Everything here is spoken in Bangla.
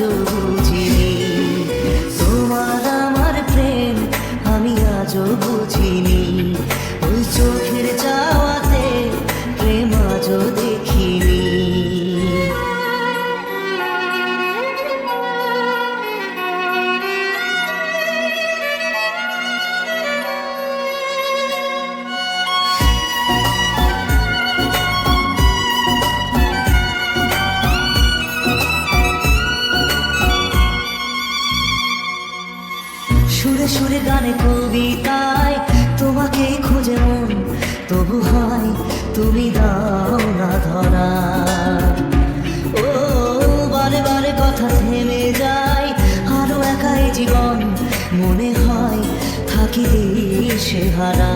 আজও বুঝিনি, তোমার আমার প্রেম আমি আজও বুঝিনি। ওই চোখের চাওয়াতে প্রেম আজও দেখিনি। সুরে সুরে গানে কবিতায় তোমাকে খুঁজে মন, তবু হয় তুমি দাও না ধরা। ও বারে বারে কথা থেমে যায়, আরো একাই জীবন মনে হয় থাকি দিশেহারা।